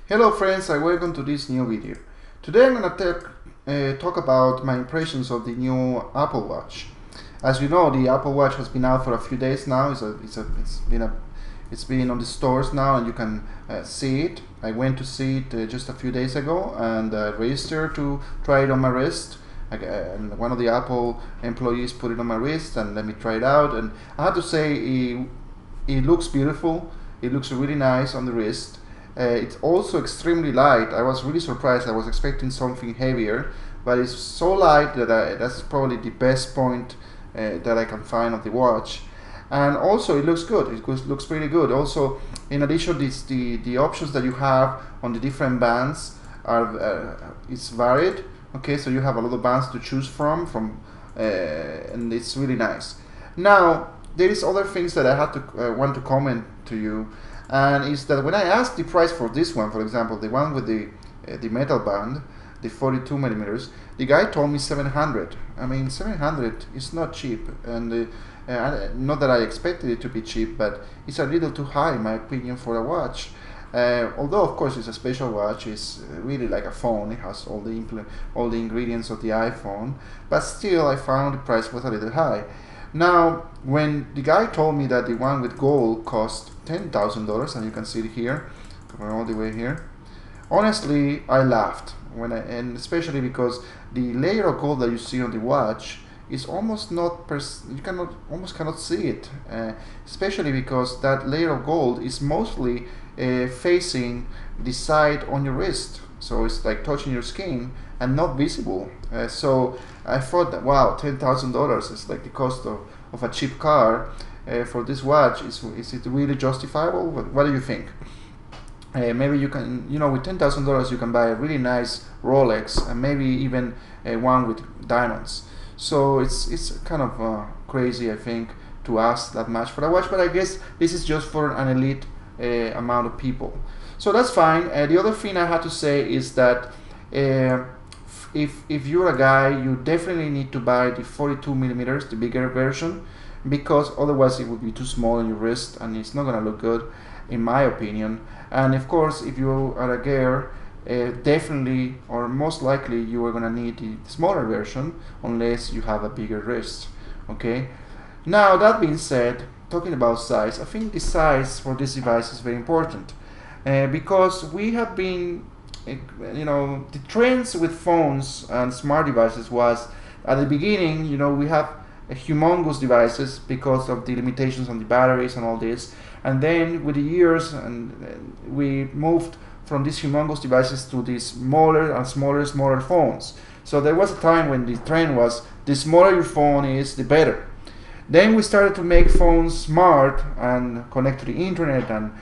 Hello friends, and welcome to this new video. Today I'm going to talk about my impressions of the new Apple Watch. As you know, the Apple Watch has been out for a few days now. It's been on the stores now, and you can see it. I went to see it just a few days ago, and registered to try it on my wrist. And one of the Apple employees put it on my wrist and let me try it out. And I have to say, it looks beautiful. It looks really nice on the wrist. It's also extremely light. I was really surprised. I was expecting something heavier, but it's so light that that's probably the best point that I can find of the watch. And also it looks good. It looks pretty good. Also, in addition, the options that you have on the different bands are it's varied. Okay, so you have a lot of bands to choose from, and it's really nice. Now there is other things that I had to want to comment to you, and is that when I asked the price for this one, for example, the one with the metal band, the 42 millimeters, the guy told me 700. I mean, 700 is not cheap, and not that I expected it to be cheap, but it's a little too high in my opinion for a watch. Although of course it's a special watch, it's really like a phone. It has all the ingredients of the iPhone, but still I found the price was a little high. Now, when the guy told me that the one with gold cost $10,000, and you can see it here, coming all the way here, honestly, I laughed and especially because the layer of gold that you see on the watch is almost not almost cannot see it, especially because that layer of gold is mostly facing the side on your wrist, so it's like touching your skin and not visible. So I thought that, wow, $10,000 is like the cost of a cheap car for this watch. Is it really justifiable? What do you think? Maybe you can, with $10,000 you can buy a really nice Rolex, and maybe even one with diamonds. So it's kind of crazy, I think, to ask that much for a watch, but I guess this is just for an elite amount of people. So that's fine. The other thing I had to say is that if you're a guy, you definitely need to buy the 42 millimeters, the bigger version, because otherwise it would be too small on your wrist and it's not gonna look good, in my opinion. And of course, if you are a girl, definitely or most likely you are gonna need the smaller version unless you have a bigger wrist. Okay. Now that being said, talking about size, I think the size for this device is very important because we have been, the trends with phones and smart devices was at the beginning, we have humongous devices because of the limitations on the batteries and all this, and then with the years we moved from these humongous devices to these smaller and smaller phones. So there was a time when the trend was the smaller your phone is, the better. Then we started to make phones smart and connect to the internet and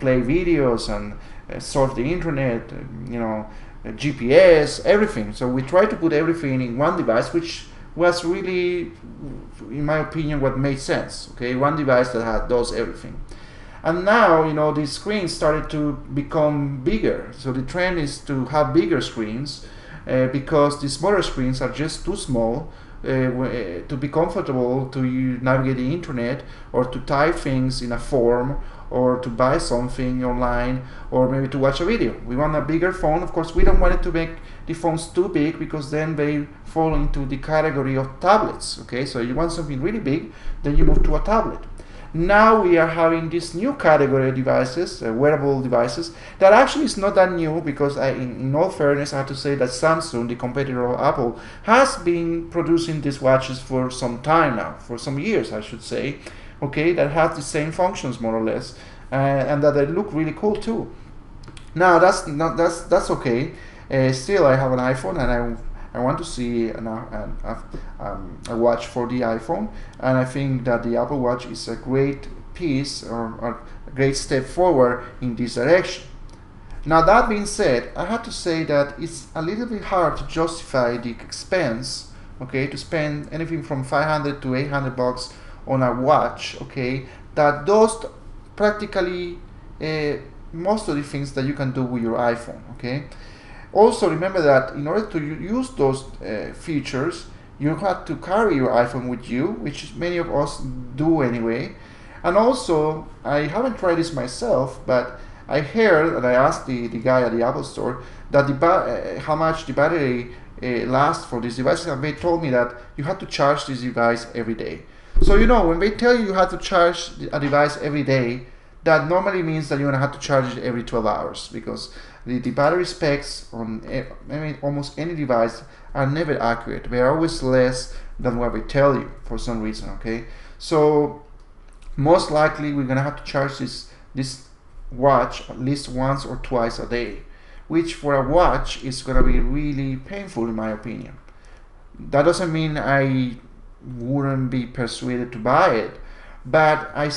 play videos and surf the internet, GPS, everything. So we tried to put everything in one device, which was really, in my opinion, what made sense. Okay, one device that does everything. And now, the screens started to become bigger. So the trend is to have bigger screens because the smaller screens are just too small to be comfortable to navigate the internet or to type things in a form or to buy something online or maybe to watch a video. We want a bigger phone. Of course, we don't want it to make the phones too big because then they fall into the category of tablets. Okay, so you want something really big, then you move to a tablet. Now we are having this new category of devices, wearable devices, that actually is not that new because in all fairness, I have to say that Samsung, the competitor of Apple, has been producing these watches for some time now, for some years I should say, okay, that have the same functions more or less, and that they look really cool too. Now that's okay. Still, I have an iPhone and I want to see a watch for the iPhone, and I think that the Apple Watch is a great piece or a great step forward in this direction. Now that being said, I have to say that it's a little bit hard to justify the expense, okay, to spend anything from 500 to 800 bucks on a watch, okay, that does practically most of the things that you can do with your iPhone, okay. Also remember that in order to use those features, you have to carry your iPhone with you, which many of us do anyway. And also, I haven't tried this myself, but I heard, and I asked the guy at the Apple store, that how much the battery lasts for this device, and they told me that you have to charge this device every day. So you know, when they tell you have to charge a device every day, that normally means that you're going to have to charge it every 12 hours, because the battery specs on almost any device are never accurate. They are always less than what they tell you for some reason, okay? So most likely we're going to have to charge this watch at least once or twice a day, which for a watch is going to be really painful in my opinion. That doesn't mean I wouldn't be persuaded to buy it, but I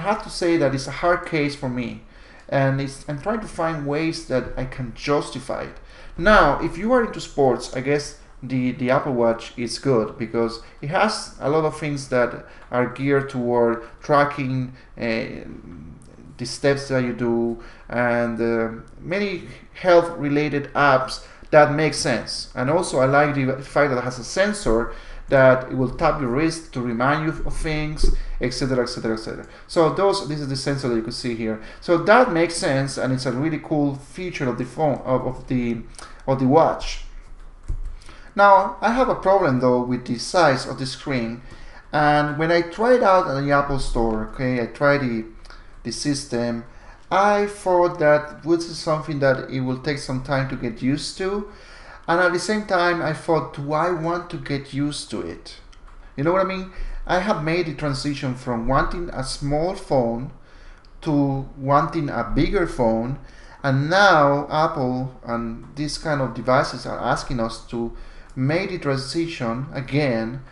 have to say that it's a hard case for me, and I'm trying to find ways that I can justify it. Now, if you are into sports, I guess the Apple Watch is good because it has a lot of things that are geared toward tracking the steps that you do, and many health related apps that make sense. And also I like the fact that it has a sensor that it will tap your wrist to remind you of things, etc, etc, etc. So this is the sensor that you can see here. So that makes sense, and it's a really cool feature of the phone, of the watch. Now I have a problem though with the size of the screen, and when I tried out at the Apple store, okay, I tried the system, I thought that this is something that it will take some time to get used to. And at the same time, I thought, do I want to get used to it? You know what I mean? I have made the transition from wanting a small phone to wanting a bigger phone, and now Apple and these kind of devices are asking us to make the transition again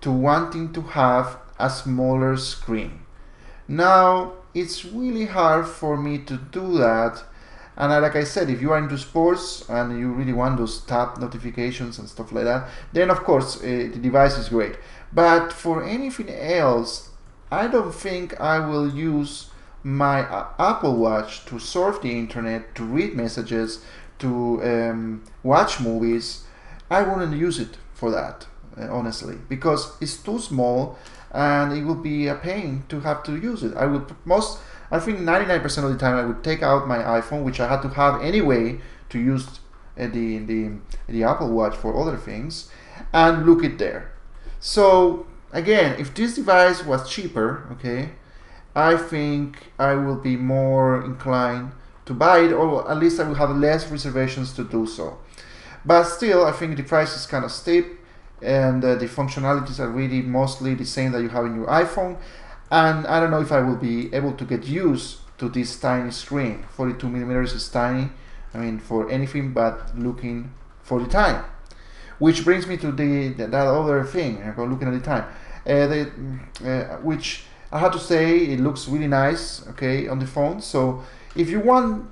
to wanting to have a smaller screen. Now, it's really hard for me to do that. And like I said, if you are into sports and you really want those tap notifications and stuff like that, then of course the device is great. But for anything else, I don't think I will use my Apple Watch to surf the internet, to read messages, to watch movies. I wouldn't use it for that, honestly, because it's too small and it would be a pain to have to use it. I think 99% of the time I would take out my iPhone, which I had to have anyway to use the Apple Watch for other things, and look it there. So again, if this device was cheaper, okay, I think I will be more inclined to buy it, or at least I will have less reservations to do so. But still, I think the price is kind of steep, and the functionalities are really mostly the same that you have in your iPhone. And I don't know if I will be able to get used to this tiny screen. 42mm is tiny, I mean, for anything but looking for the time. Which brings me to that other thing, about looking at the time, which I have to say it looks really nice, okay, on the phone. So if you want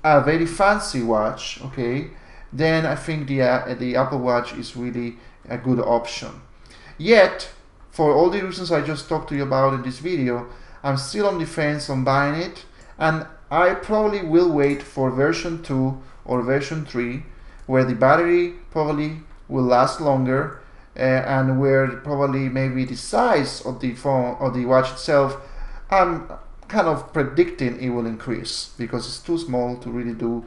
a very fancy watch, okay, then I think the Apple Watch is really a good option. Yet, for all the reasons I just talked to you about in this video, I'm still on the fence on buying it, and I probably will wait for version 2 or version 3, where the battery probably will last longer, and where probably maybe the size of the phone or the watch itself, I'm kind of predicting it will increase, because it's too small to really do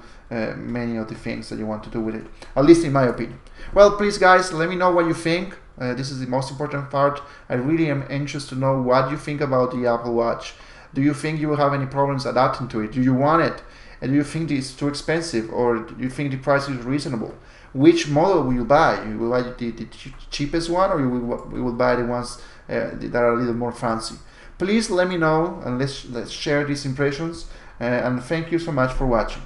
many of the things that you want to do with it, at least in my opinion. Well, please guys, let me know what you think. This is the most important part. I really am anxious to know what you think about the Apple Watch. Do you think you will have any problems adapting to it? Do you want it? And do you think it's too expensive, or do you think the price is reasonable? Which model will you buy? You will buy the cheapest one, or you will buy the ones that are a little more fancy? Please let me know, and let's share these impressions, and thank you so much for watching.